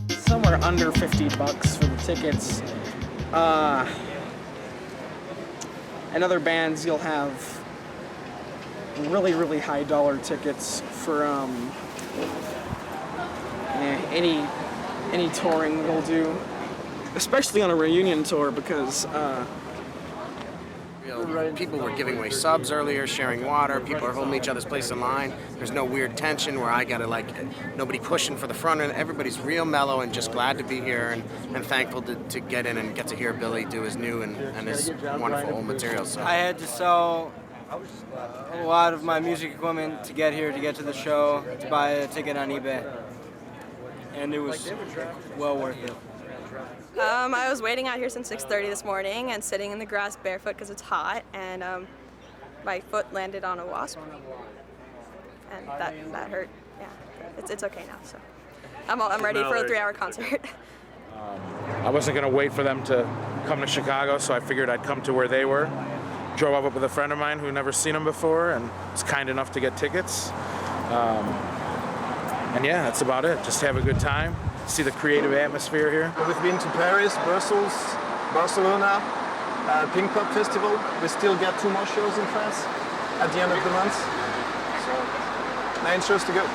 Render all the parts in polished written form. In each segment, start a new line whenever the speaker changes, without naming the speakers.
Somewhere under $50 for the tickets. And other bands, you'll have really, really high dollar tickets for any touring we'll do, especially on a reunion tour, because
people were giving away subs earlier, sharing water, people are holding each other's place in line. There's no weird tension where I gotta nobody pushing for the front end. Everybody's real mellow and just glad to be here and thankful to get in and get to hear Billy do his new and his wonderful old material. So
I had to sell a lot of my music equipment to get here, to get to the show, to buy a ticket on eBay. And it was well worth it.
I was waiting out here since 6:30 this morning and sitting in the grass barefoot because it's hot, and my foot landed on a wasp, and that hurt. Yeah, it's okay now. So I'm ready for a 3-hour concert.
I wasn't going to wait for them to come to Chicago, so I figured I'd come to where they were. Drove up with a friend of mine who never seen them before and was kind enough to get tickets. And yeah, that's about it. Just have a good time. See the creative atmosphere here.
We've been to Paris, Brussels, Barcelona, Pink Pop Festival. We still get 2 more shows in France at the end of the month. So 9 shows to go.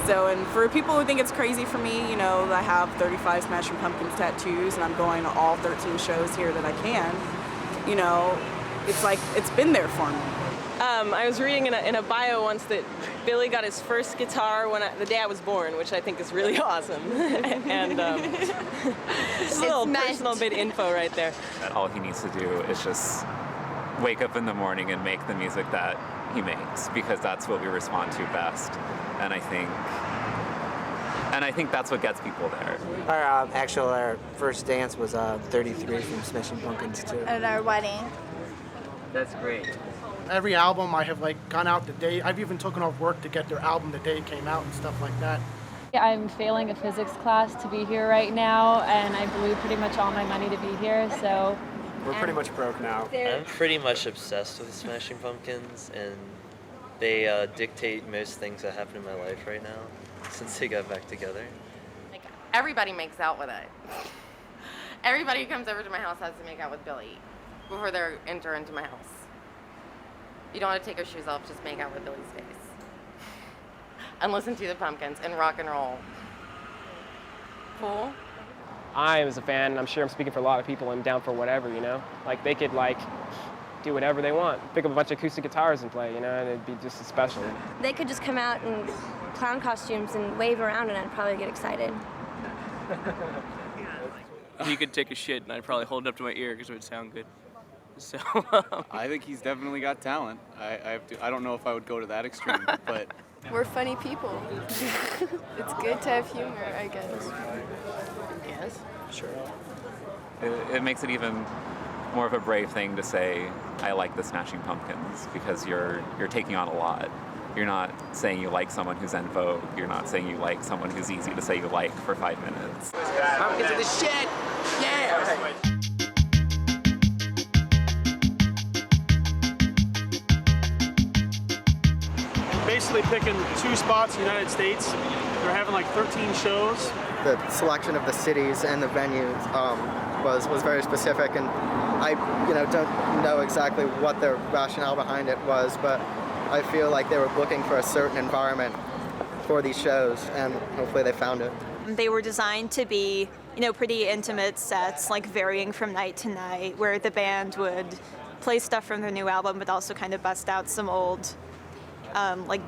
So, and for people who think it's crazy for me, I have 35 Smashing Pumpkins tattoos and I'm going to all 13 shows here that I can. It's like, it's been there for me.
I was reading in a bio once that Billy got his first guitar the day I was born, which I think is really awesome. And just a little personal bit info right there.
All he needs to do is just wake up in the morning and make the music that he makes, because that's what we respond to best. And I think that's what gets people there.
Our first dance was 33 from Smashing Pumpkins too.
At our wedding.
That's great.
Every album I have gone out the day. I've even taken off work to get their album the day it came out and stuff like that.
I'm failing a physics class to be here right now, and I blew pretty much all my money to be here, so...
We're pretty much broke now.
I'm pretty much obsessed with Smashing Pumpkins, and they dictate most things that happen in my life right now since they got back together.
Everybody makes out with it. Everybody who comes over to my house has to make out with Billy before they enter into my house. You don't want to take your shoes off, just make out with Billy's face. And listen to the Pumpkins and rock and roll. Cool?
I, as a fan, I'm sure I'm speaking for a lot of people, I'm down for whatever, They could, do whatever they want. Pick up a bunch of acoustic guitars and play, and it'd be just as special.
They could just come out in clown costumes and wave around, and I'd probably get excited.
He could take a shit, and I'd probably hold it up to my ear because it would sound good. So
I think he's definitely got talent. I don't know if I would go to that extreme, but
we're funny people. It's good to have humor, I guess.
Yes.
Sure. It makes it even more of a brave thing to say, I like the Smashing Pumpkins, because you're taking on a lot. You're not saying you like someone who's en vogue. You're not saying you like someone who's easy to say you like for 5 minutes.
Pumpkins are the shit! Yeah!
Basically picking 2 spots in the United States. They're having 13 shows.
The selection of the cities and the venues was very specific, and I don't know exactly what the rationale behind it was, but I feel like they were looking for a certain environment for these shows, and hopefully they found it.
They were designed to be, pretty intimate sets, varying from night to night, where the band would play stuff from their new album, but also kind of bust out some old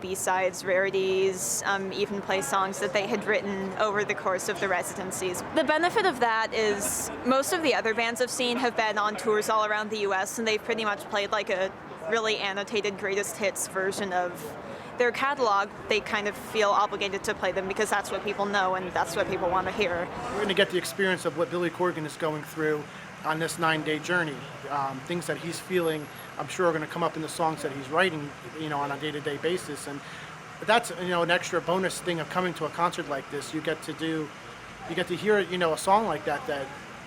B-sides, rarities, even play songs that they had written over the course of the residencies. The benefit of that is most of the other bands I've seen have been on tours all around the US, and they've pretty much played a really annotated greatest hits version of their catalog. They kind of feel obligated to play them because that's what people know and that's what people want to hear.
We're going to get the experience of what Billy Corgan is going through on this 9-day journey. Things that he's feeling, I'm sure, are going to come up in the songs that he's writing, on a day-to-day basis. And that's, an extra bonus thing of coming to a concert like this. You get to hear, a song like that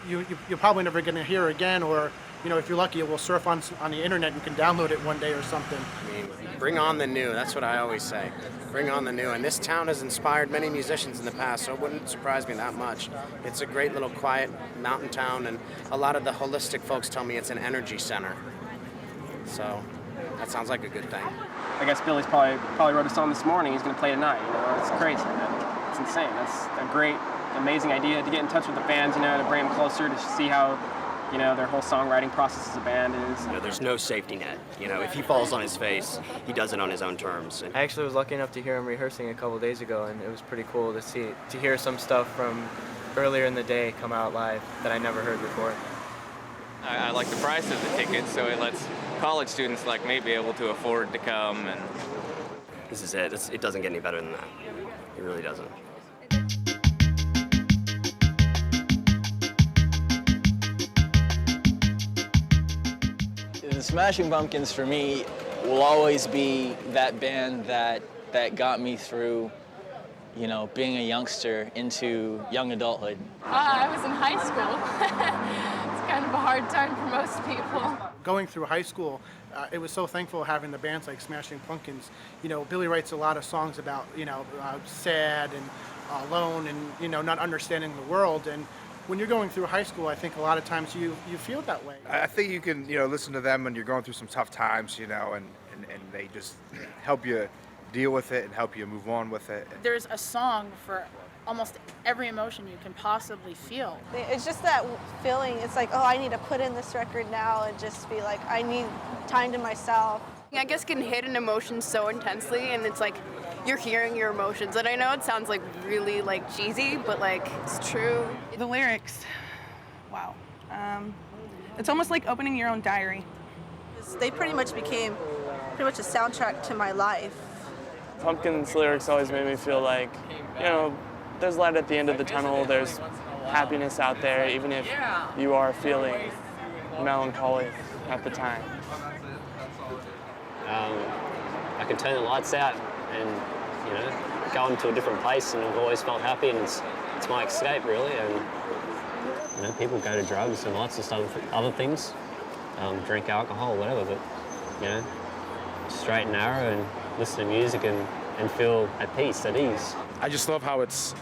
you're probably never going to hear again, or if you're lucky, it will surf on the internet. You can download it one day or something.
I mean, bring on the new. That's what I always say. Bring on the new. And this town has inspired many musicians in the past, so it wouldn't surprise me that much. It's a great little quiet mountain town, and a lot of the holistic folks tell me it's an energy center. So that sounds like a good thing.
I guess Billy's probably wrote a song this morning. He's going to play tonight. It's crazy. It's insane. That's a great, amazing idea to get in touch with the fans. To bring them closer to see how their whole songwriting process as a band is.
There's no safety net. If he falls on his face, he does it on his own terms.
I actually was lucky enough to hear him rehearsing a couple days ago, and it was pretty cool to hear some stuff from earlier in the day come out live that I never heard before.
I like the price of the tickets, so it lets college students like me be able to afford to come. And
this is it. It doesn't get any better than that. It really doesn't.
The Smashing Pumpkins for me will always be that band that got me through, being a youngster into young adulthood.
I was in high school. It's kind of a hard time for most people.
Going through high school, it was so thankful having the bands like Smashing Pumpkins. Billy writes a lot of songs about, sad and alone and, not understanding the world. And when you're going through high school, I think a lot of times you feel that way.
I think you can, listen to them when you're going through some tough times, and they just help you deal with it and help you move on with it.
There's a song for almost every emotion you can possibly feel.
It's just that feeling, it's like, I need to put in this record now and just be like, I need time to myself.
I guess can hit an emotion so intensely, and it's like you're hearing your emotions. And I know it sounds like really cheesy, but it's true.
The lyrics, wow. It's almost like opening your own diary.
They pretty much became a soundtrack to my life.
Pumpkin's lyrics always made me feel like, there's light at the end of the tunnel, there's happiness out there, even if you are feeling melancholy at the time.
I can turn the lights out and, go into a different place, and I've always felt happy, and it's my escape, really. And, people go to drugs and lots of stuff, other things, drink alcohol, whatever, but, straight and narrow and listen to music and feel at peace, at ease.
I just love how it's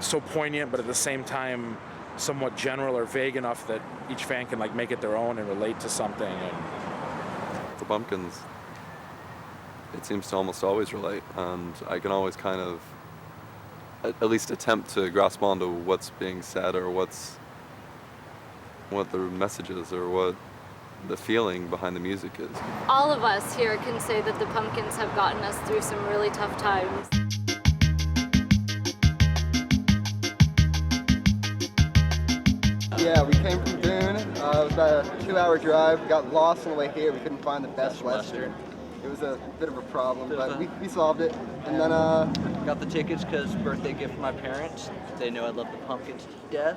so poignant, but at the same time somewhat general or vague enough that each fan can make it their own and relate to something.
The Pumpkins, it seems to almost always relate, and I can always kind of at least attempt to grasp onto what's being said, or what the message is, or what the feeling behind the music is.
All of us here can say that the Pumpkins have gotten us through some really tough times.
Yeah, we came from Boone. It was about a 2-hour drive. We got lost on the way here. We couldn't find the Best Western. It was a bit of a problem, but we solved it. And then
got the tickets because birthday gift for my parents. They know I love the Pumpkins to death.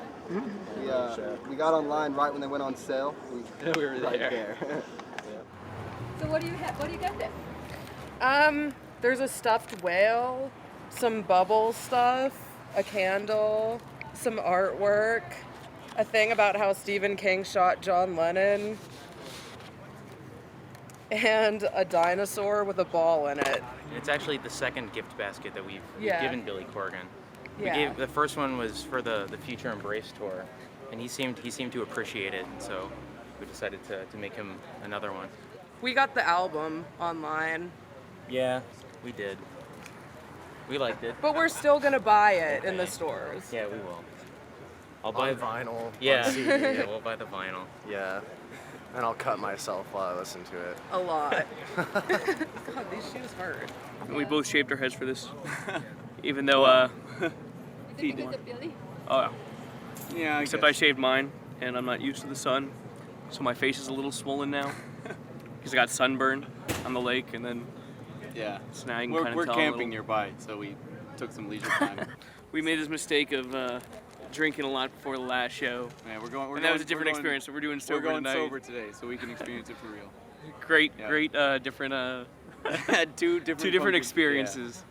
We got online right when they went on sale.
We were
right
there.
So what do you got there?
There's a stuffed whale, some bubble stuff, a candle, some artwork, a thing about how Stephen King shot John Lennon, and a dinosaur with a ball in it.
It's actually the second gift basket that we've given Billy Corgan. The first one was for the Future Embrace tour, and he seemed to appreciate it, and so we decided to make him another one.
We got the album online.
Yeah, we did. We liked it.
But we're still gonna buy it in the stores.
Yeah, we will.
I'll buy vinyl.
Yeah,
on CD.
yeah, we'll buy the vinyl.
Yeah. And I'll cut myself while I listen to it.
A lot. God, these shoes hurt.
And we both shaved our heads for this. Even though,
Did you get Billy?
Oh, yeah.
Yeah,
Except I shaved mine, and I'm not used to the sun, so my face is a little swollen now. Because I got sunburn on the lake, and then snagging kind of
We're camping nearby, so we took some leisure time.
We made this mistake of drinking a lot before the last show.
Yeah, and
that was a different experience, so we're doing sober tonight.
We're going sober today, so we can experience it for real.
Great, different...
two different
experiences.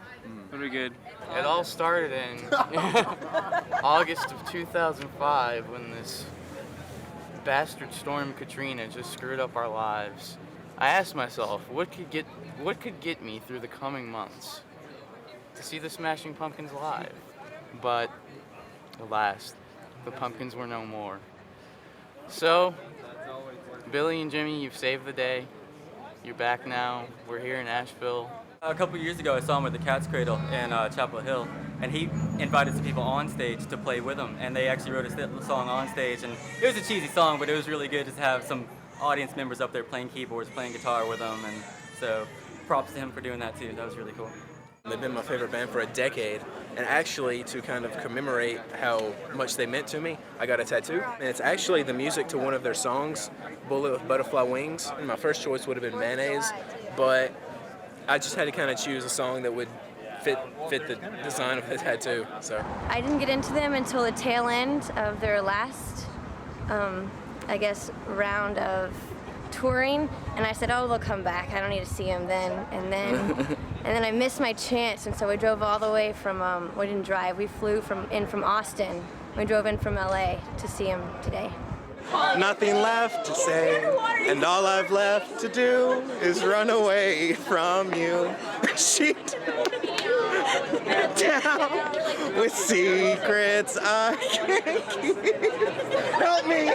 That'll be good.
It all started in August of 2005 when this
bastard storm Katrina just screwed up our lives, I asked myself, what could get me through the coming months? To see the Smashing Pumpkins live. But, alas, the Pumpkins were no more. So, Billy and Jimmy, you've saved the day. You're back now. We're here in Asheville.
A couple years ago, I saw him with the Cat's Cradle in Chapel Hill, and he invited some people on stage to play with him, and they actually wrote a song on stage, and it was a cheesy song, but it was really good just to have some audience members up there playing keyboards, playing guitar with them, and so props to him for doing that too. That was really cool.
They've been my favorite band for a decade, and actually to kind of commemorate how much they meant to me, I got a tattoo, and it's actually the music to one of their songs, Bullet with Butterfly Wings. And my first choice would have been Mayonnaise, but I just had to kind of choose a song that would fit the design of the tattoo. So
I didn't get into them until the tail end of their last, I guess, round of touring, and I said, oh, they'll come back. I don't need to see them then. And then I missed my chance, and so we drove all the way from, we didn't drive, we flew in from Austin. We drove in from LA to see them today.
Nothing left to say, and all I've left to do is run away from you. Sheet down with secrets I can't keep. Help me!